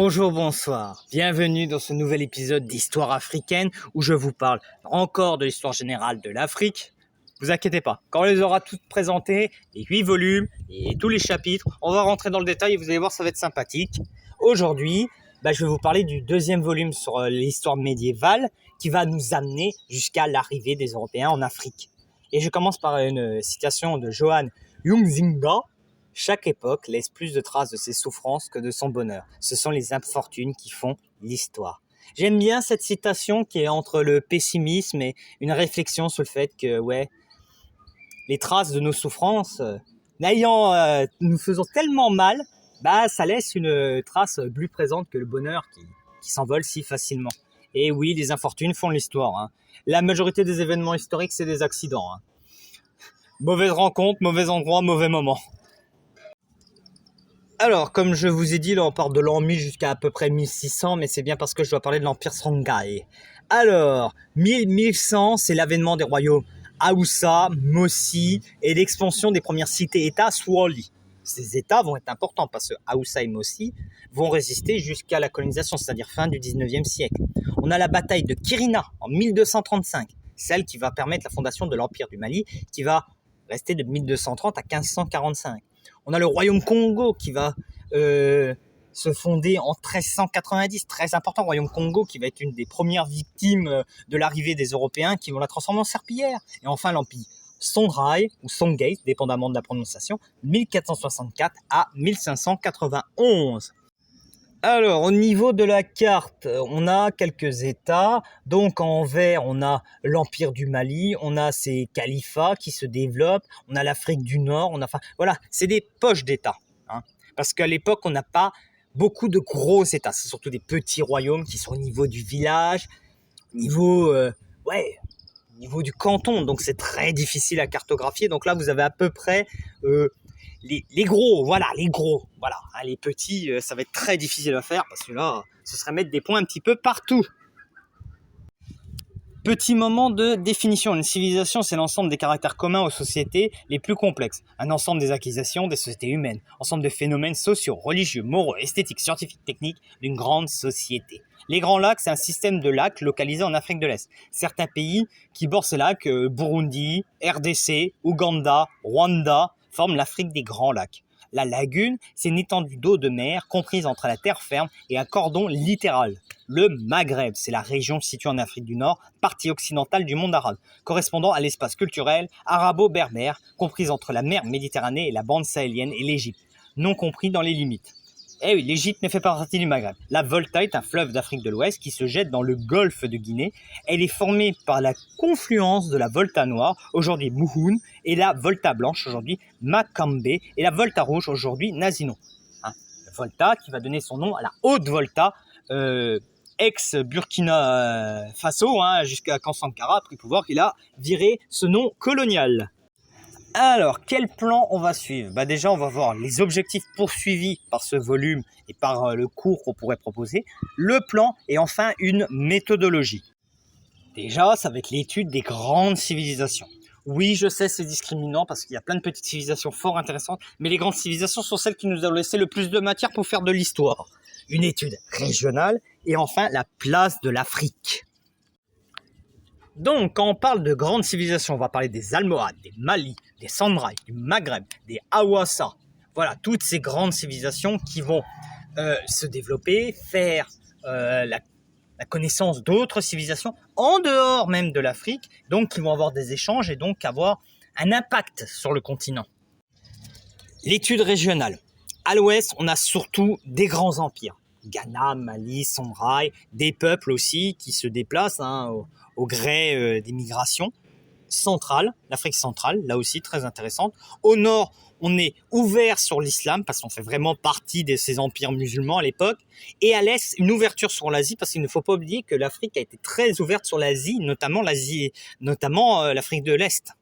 Bonjour, bonsoir, bienvenue dans ce nouvel épisode d'Histoire africaine où je vous parle encore de l'histoire générale de l'Afrique. Vous inquiétez pas, quand on les aura toutes présentées, les 8 volumes et tous les chapitres, on va rentrer dans le détail et vous allez voir, ça va être sympathique. Aujourd'hui, je vais vous parler du deuxième volume sur l'histoire médiévale qui va nous amener jusqu'à l'arrivée des Européens en Afrique. Et je commence par une citation de Johan Huizinga. Chaque époque laisse plus de traces de ses souffrances que de son bonheur. Ce sont les infortunes qui font l'histoire. J'aime bien cette citation qui est entre le pessimisme et une réflexion sur le fait que, les traces de nos souffrances, nous faisons tellement mal, ça laisse une trace plus présente que le bonheur qui s'envole si facilement. Et oui, les infortunes font l'histoire. La majorité des événements historiques, c'est des accidents. Mauvaise rencontre, mauvais endroit, mauvais moment. Alors, comme je vous ai dit, là on part de l'an 1000 jusqu'à peu près 1600, mais c'est bien parce que je dois parler de l'Empire Songhai. Alors, 1100, c'est l'avènement des royaumes Haoussa, Mossi et l'expansion des premières cités-États Swahili. Ces États vont être importants parce que Haoussa et Mossi vont résister jusqu'à la colonisation, c'est-à-dire fin du 19e siècle. On a la bataille de Kirina en 1235, celle qui va permettre la fondation de l'Empire du Mali, qui va rester de 1230 à 1545. On a le royaume Congo qui va se fonder en 1390, très important, royaume Congo qui va être une des premières victimes de l'arrivée des Européens qui vont la transformer en serpillière. Et enfin l'empire Songhai ou Songhai, dépendamment de la prononciation, 1464 à 1591. Alors, au niveau de la carte, on a quelques États. Donc, en vert, on a l'Empire du Mali, on a ces califats qui se développent, on a l'Afrique du Nord, c'est des poches d'États. Parce qu'à l'époque, on n'a pas beaucoup de gros États. C'est surtout des petits royaumes qui sont au niveau du village, au niveau du canton. Donc, c'est très difficile à cartographier. Donc là, vous avez à peu près... les gros. Les petits, ça va être très difficile à faire parce que là, ce serait mettre des points un petit peu partout. Petit moment de définition. Une civilisation, c'est l'ensemble des caractères communs aux sociétés les plus complexes. Un ensemble des acquisitions des sociétés humaines. Ensemble de phénomènes sociaux, religieux, moraux, esthétiques, scientifiques, techniques d'une grande société. Les Grands Lacs, c'est un système de lacs localisé en Afrique de l'Est. Certains pays qui bordent ces lacs, Burundi, RDC, Ouganda, Rwanda, forment l'Afrique des Grands Lacs. La lagune, c'est une étendue d'eau de mer comprise entre la terre ferme et un cordon littéral. Le Maghreb, c'est la région située en Afrique du Nord, partie occidentale du monde arabe, correspondant à l'espace culturel arabo-berbère, comprise entre la mer Méditerranée et la bande sahélienne et l'Égypte, non compris dans les limites. Eh oui, l'Égypte ne fait pas partie du Maghreb. La Volta est un fleuve d'Afrique de l'Ouest qui se jette dans le golfe de Guinée. Elle est formée par la confluence de la Volta noire, aujourd'hui Mouhoun, et la Volta blanche, aujourd'hui Makambe, et la Volta rouge, aujourd'hui Nazino. La Volta qui va donner son nom à la Haute Volta, ex-Burkina Faso, jusqu'à quand Sankara a pris le pouvoir, qu'il a viré ce nom colonial. Alors, quel plan on va suivre ? Déjà, on va voir les objectifs poursuivis par ce volume et par le cours qu'on pourrait proposer, le plan et enfin une méthodologie. Déjà, ça va être l'étude des grandes civilisations. Oui, je sais, c'est discriminant parce qu'il y a plein de petites civilisations fort intéressantes, mais les grandes civilisations sont celles qui nous ont laissé le plus de matière pour faire de l'histoire. Une étude régionale et enfin la place de l'Afrique. Donc, quand on parle de grandes civilisations, on va parler des Almohades, des Mali, des Sandrai, du Maghreb, des Haouassa. Voilà, toutes ces grandes civilisations qui vont se développer, faire la connaissance d'autres civilisations en dehors même de l'Afrique, donc qui vont avoir des échanges et donc avoir un impact sur le continent. L'étude régionale. À l'ouest, on a surtout des grands empires. Ghana, Mali, Sandrai, des peuples aussi qui se déplacent au gré des migrations. Centrale, l'Afrique centrale, là aussi très intéressante. Au nord, on est ouvert sur l'islam parce qu'on fait vraiment partie de ces empires musulmans à l'époque. Et à l'est, une ouverture sur l'Asie parce qu'il ne faut pas oublier que l'Afrique a été très ouverte sur l'Asie, notamment l'Afrique de l'Est.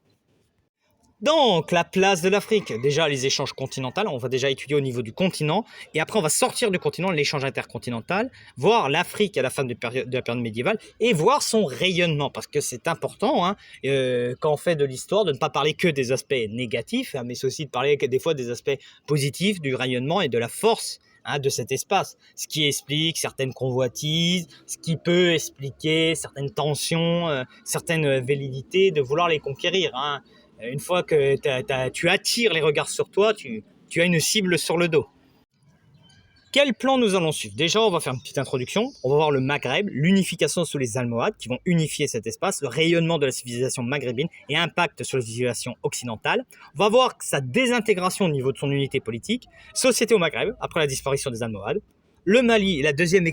Donc, la place de l'Afrique. Déjà, les échanges continentaux, on va déjà étudier au niveau du continent. Et après, on va sortir du continent, l'échange intercontinental, voir l'Afrique à la fin de la période médiévale et voir son rayonnement. Parce que c'est important, quand on fait de l'histoire, de ne pas parler que des aspects négatifs, mais c'est aussi de parler des fois des aspects positifs, du rayonnement et de la force de cet espace, ce qui explique certaines convoitises, ce qui peut expliquer certaines tensions, certaines velléités de vouloir les conquérir. Une fois que tu attires les regards sur toi, tu as une cible sur le dos. Quel plan nous allons suivre? Déjà, on va faire une petite introduction. On va voir le Maghreb, l'unification sous les Almohades qui vont unifier cet espace, le rayonnement de la civilisation maghrébine et impact sur la civilisation occidentale. On va voir sa désintégration au niveau de son unité politique, société au Maghreb après la disparition des Almohades, le Mali et la deuxième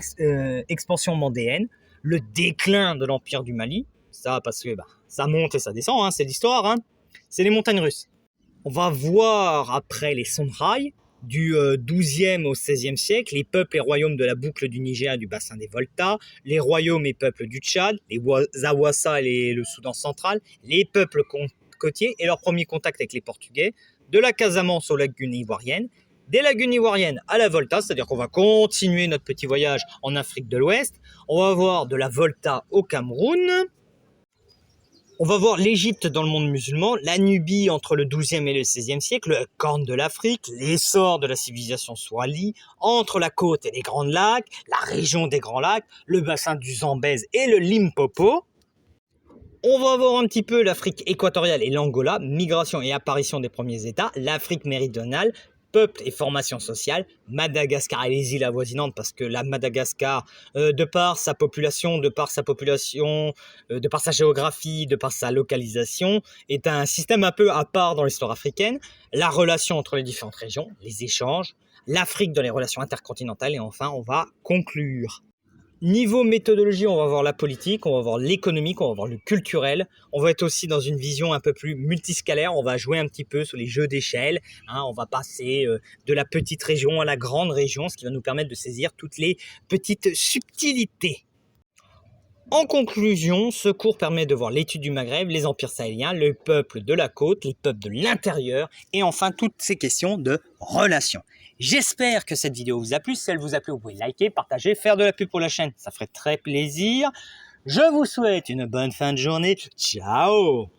expansion mandéenne, le déclin de l'empire du Mali. Ça, parce que ça monte et ça descend, c'est l'histoire, c'est les montagnes russes. On va voir après les Songhai, du XIIe au XVIe siècle, les peuples et royaumes de la boucle du Niger et du bassin des Volta, les royaumes et peuples du Tchad, les Zawassa et le Soudan central, les peuples côtiers et leur premier contact avec les Portugais, de la Casamance aux lagunes ivoiriennes, des lagunes ivoiriennes à la Volta, c'est-à-dire qu'on va continuer notre petit voyage en Afrique de l'Ouest, on va voir de la Volta au Cameroun. On va voir l'Égypte dans le monde musulman, la Nubie entre le XIIe et le XVIe siècle, le Corne de l'Afrique, l'essor de la civilisation swahili, entre la côte et les Grands Lacs, la région des Grands Lacs, le bassin du Zambèze et le Limpopo. On va voir un petit peu l'Afrique équatoriale et l'Angola, migration et apparition des premiers États, l'Afrique méridionale, peuple et formation sociale, Madagascar et les îles avoisinantes, parce que la Madagascar, de par sa population, de par sa géographie, de par sa localisation, est un système un peu à part dans l'histoire africaine, la relation entre les différentes régions, les échanges, l'Afrique dans les relations intercontinentales, et enfin on va conclure. Niveau méthodologie, on va voir la politique, on va voir l'économique, on va voir le culturel. On va être aussi dans une vision un peu plus multiscalaire. On va jouer un petit peu sur les jeux d'échelle. On va passer de la petite région à la grande région, ce qui va nous permettre de saisir toutes les petites subtilités. En conclusion, ce cours permet de voir l'étude du Maghreb, les empires sahéliens, le peuple de la côte, les peuples de l'intérieur et enfin toutes ces questions de relations. J'espère que cette vidéo vous a plu. Si elle vous a plu, vous pouvez liker, partager, faire de la pub pour la chaîne. Ça ferait très plaisir. Je vous souhaite une bonne fin de journée. Ciao!